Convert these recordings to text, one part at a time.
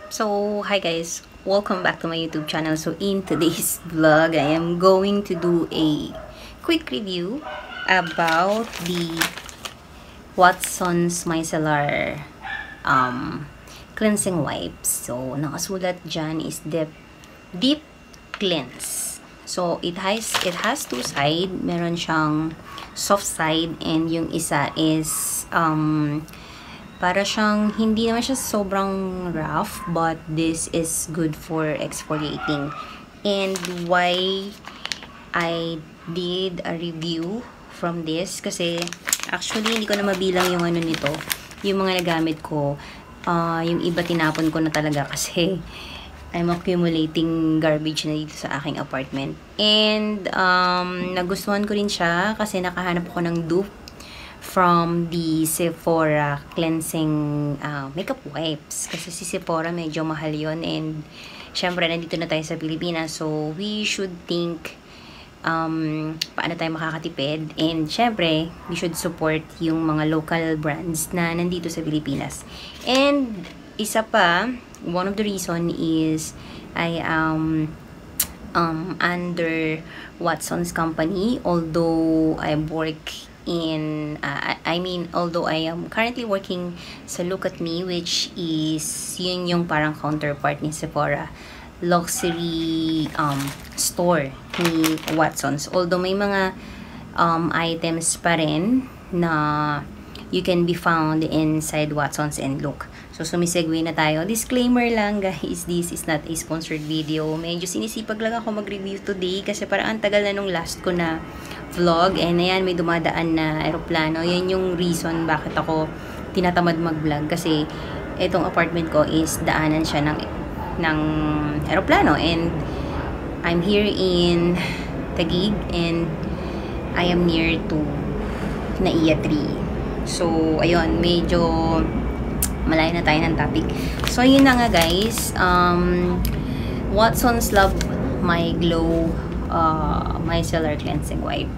So, hi guys, welcome back to my YouTube channel. So, in today's vlog, I am going to do a quick review about the Watson's Micellar cleansing wipes. So, nakasulat dyan is deep cleanse. So, it has two side. Meron siyang soft side and yung isa is para siyang, hindi naman siya sobrang rough, but this is good for exfoliating. And why I did a review from this, kasi actually, hindi ko na mabilang yung ano nito, yung mga nagamit ko. Yung iba tinapon ko na talaga kasi I'm accumulating garbage na dito sa aking apartment. And nagustuhan ko rin siya kasi nakahanap ako ng dupe from the Sephora cleansing makeup wipes. Kasi si Sephora medyo mahal yun. And syempre, nandito na tayo sa Pilipinas. So, we should think paano tayo makakatipid. And syempre, we should support yung mga local brands na nandito sa Pilipinas. And isa pa, one of the reason is I am under Watson's company. Although I work although I am currently working sa Look at Me, which is yun yung parang counterpart ni Sephora luxury store ni Watson's. Although may mga items pa rin na you can be found inside Watson's and Look. So, sumisegue na tayo. Disclaimer lang guys, this is not a sponsored video. Medyo sinisipag lang ako mag-review today kasi parang ang tagal na nung last ko na vlog. And ayan, may dumadaan na aeroplano. Yan yung reason bakit ako tinatamad mag-vlog. Kasi itong apartment ko is daanan siya ng aeroplano. And I'm here in Taguig and I am near to Naiya 3. So, ayun, medyo malayo na tayo ng topic. So, yun na nga guys. Watson's Love My Glow Micellar Cleansing Wipe.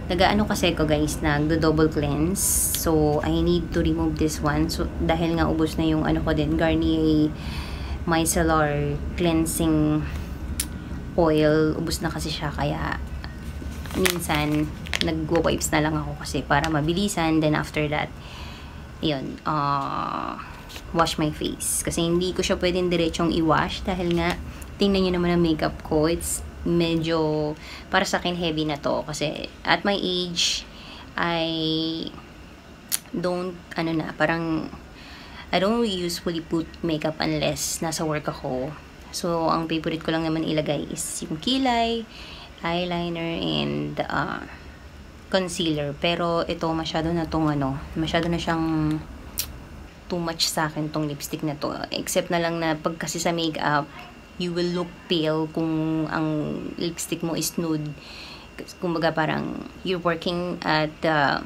Nagaano kasi ko guys, nagdo-double cleanse. So, I need to remove this one. So, dahil nga ubos na yung ano ko din, Garnier Micellar Cleansing Oil. Ubos na kasi siya, kaya minsan nag-wipes na lang ako kasi para mabilisan. Then after that, yun, wash my face. Kasi hindi ko siya pwedeng diretsong i-wash dahil nga, tingnan nyo naman ang makeup ko. It's medyo, para sa akin, heavy na to. Kasi at my age, I don't usually put makeup unless nasa work ako. So, ang favorite ko lang naman ilagay is yung kilay, eyeliner, and concealer. Pero ito masyado na siyang too much sa akin tong lipstick na to. Except na lang na pag kasi sa makeup, you will look pale kung ang lipstick mo is nude. Kumbaga parang you're working at the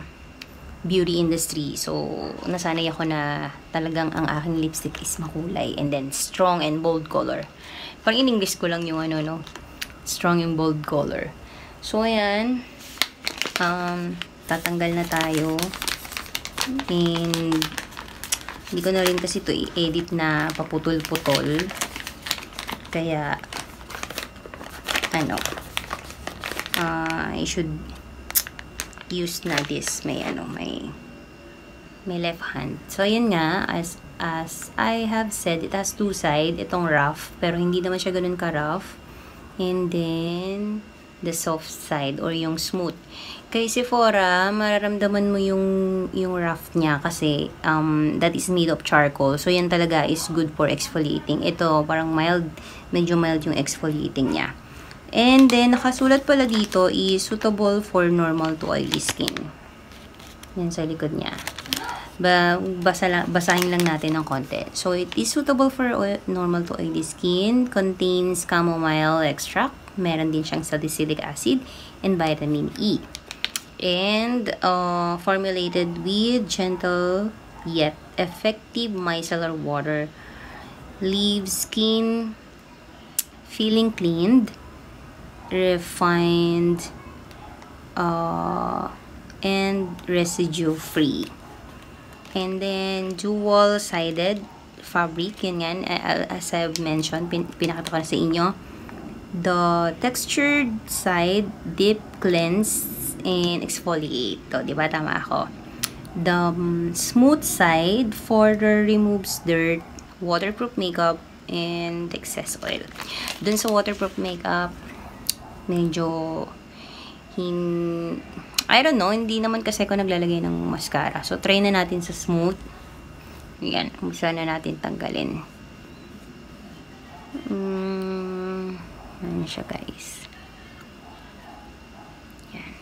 beauty industry. So, nasanay ako na talagang ang aking lipstick is makulay and then strong and bold color. Parang in English ko lang yung strong and bold color. So, ayan. Tatanggal na tayo. And hindi ko na rin kasi ito i-edit na paputol-putol. Kaya I should use na this may left hand. So yun nga, as I have said, it has two side. Itong rough, pero hindi naman siya ganun ka-rough. And then the soft side or yung smooth. Kay Sephora, mararamdaman mo yung rough niya kasi that is made of charcoal. So, yan talaga is good for exfoliating. Ito, parang medyo mild yung exfoliating niya. And then, nakasulat pala dito is suitable for normal to oily skin. Yan sa likod niya. Basahin lang natin ng konti. So, it is suitable for normal to oily skin. Contains chamomile extract. Meron din siyang salicylic acid and vitamin E. And formulated with gentle yet effective micellar water. Leaves skin feeling cleaned, refined, and residue free. And then dual-sided fabric. Yun yan, as I've mentioned, pinakita ko na sa inyo. The textured side, deep cleanse, and exfoliate. To, di ba? Tama ako. The smooth side, for removes dirt, waterproof makeup, and excess oil. Dun sa waterproof makeup, medyo I don't know, hindi naman kasi ako naglalagay ng mascara. So, try na natin sa smooth. Yan, umpisa na natin tanggalin. Ano siya, guys? Yan.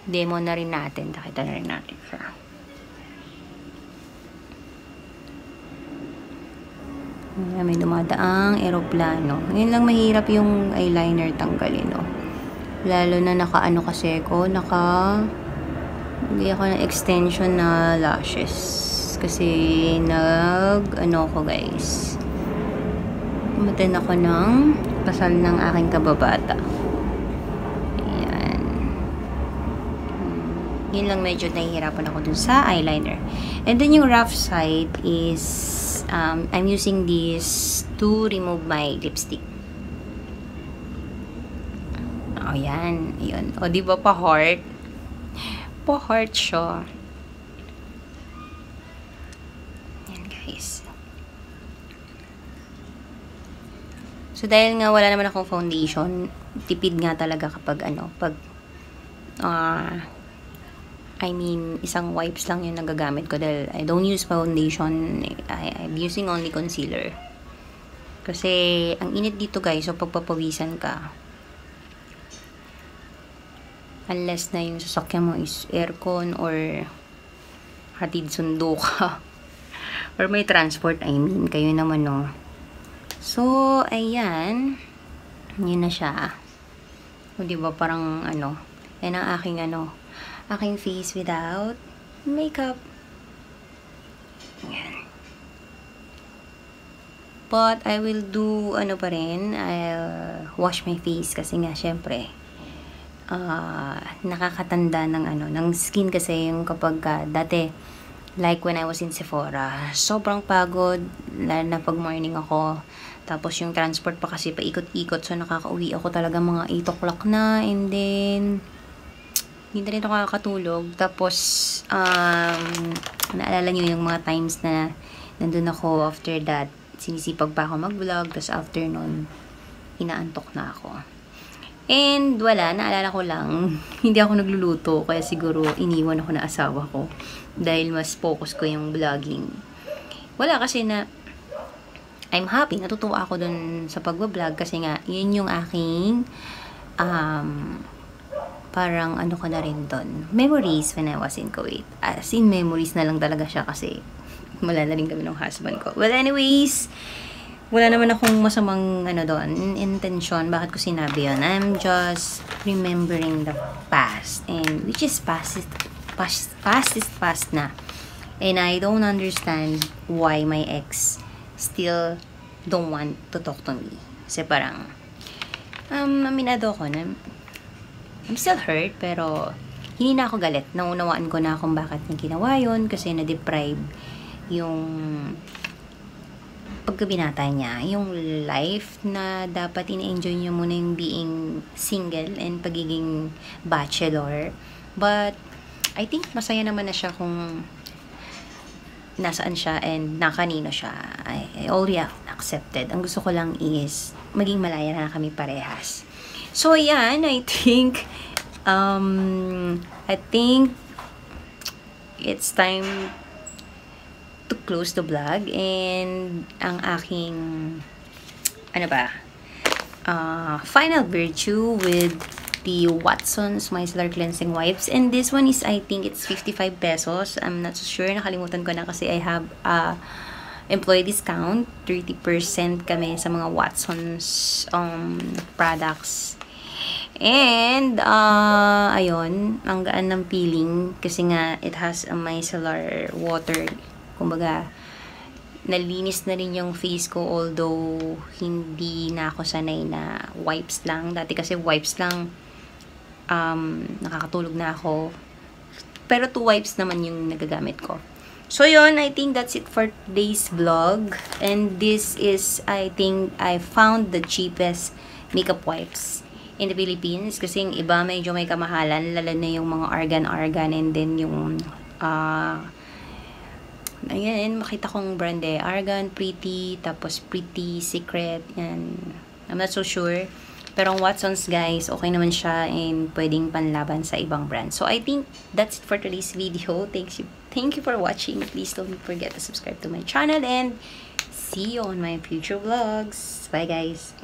Demo na rin natin. Nakita na rin natin siya. May dumadaang eroplano. Ngayon lang mahirap yung eyeliner tanggalin, no? Lalo na naka-ano kasi ko, hindi ako ng extension na lashes. Kasi ano ko, guys. Umaten ako ng kasal ng aking kababata. Ayan. Yun lang medyo nahihirapan ako dun sa eyeliner. And then yung rough side is I'm using this to remove my lipstick. O, yan. Yun. O, diba pa-heart? Pa-heart siya. Yan, guys. So, dahil nga wala naman akong foundation, tipid nga talaga kapag I mean, isang wipes lang yung nagagamit ko dahil I don't use foundation. I'm using only concealer. Kasi, ang init dito, guys, so pagpapawisan ka, unless na yung sasakyan mo is aircon or hatid sundo ka or may transport, I mean, kayo naman, no. So, ayan, yun na siya. O, diba, parang yan ang aking face without makeup. Ayan. But I will do pa rin, I'll wash my face kasi nga syempre nakakatanda ng skin kasi yung kapag dati, like when I was in Sephora, sobrang pagod, lalo na pag morning ako, tapos yung transport pa kasi paikot-ikot, so nakakauwi ako talaga mga 8 o'clock na, and then hindi rin ako nakakatulog. Tapos naalala nyo yung mga times na nandun ako, after that sinisipag pa ako mag-vlog, tapos after nun inaantok na ako. And wala, naalala ko lang, hindi ako nagluluto, kaya siguro iniwan ako na asawa ko dahil mas focus ko yung vlogging. Wala, kasi I'm happy, natutuwa ako dun sa pagbablog kasi nga, yun yung aking parang ko na rin dun, memories when I was in Kuwait. As in memories na lang talaga siya kasi wala na rin kami ng husband ko. Well, anyways, wala naman akong masamang doon, intention, bakit ko sinabi yun. I'm just remembering the past, and which is past is past na. And I don't understand why my ex still don't want to talk to me. Kasi parang aminado ko na I'm still hurt, pero hindi na ako galit. Naunawaan ko na kung bakit niya ginawa yun, kasi na-deprive yung pagkabinata niya, yung life na dapat in-enjoy niya muna yung being single and pagiging bachelor. But I think masaya naman na siya kung nasaan siya and nakanino siya. I already accepted. Ang gusto ko lang is maging malaya na kami parehas. So yan, I think it's time to close the vlog, and ang aking final virtue with the Watson's Micellar Cleansing Wipes, and this one is, I think it's 55 pesos. I'm not so sure, nakalimutan ko na kasi I have employee discount, 30% kami sa mga Watson's products. And ayun, ang gaan ng peeling kasi nga it has a micellar water. Kumbaga, nalinis na rin yung face ko, although hindi na ako sanay na wipes lang. Dati kasi wipes lang, nakakatulog na ako. Pero 2 wipes naman yung nagagamit ko. So yun, I think that's it for today's vlog. And this is, I think, I found the cheapest makeup wipes in the Philippines. Kasi yung iba medyo may kamahalan, lalo na yung mga argan-argan, and then yung, ayan, makita kong brand eh. Argan, Pretty, tapos Pretty, Secret, yan. I'm not so sure. Pero ang Watsons, guys, okay naman siya and pwedeng panlaban sa ibang brand. So, I think that's it for today's video. Thank you for watching. Please don't forget to subscribe to my channel and see you on my future vlogs. Bye, guys.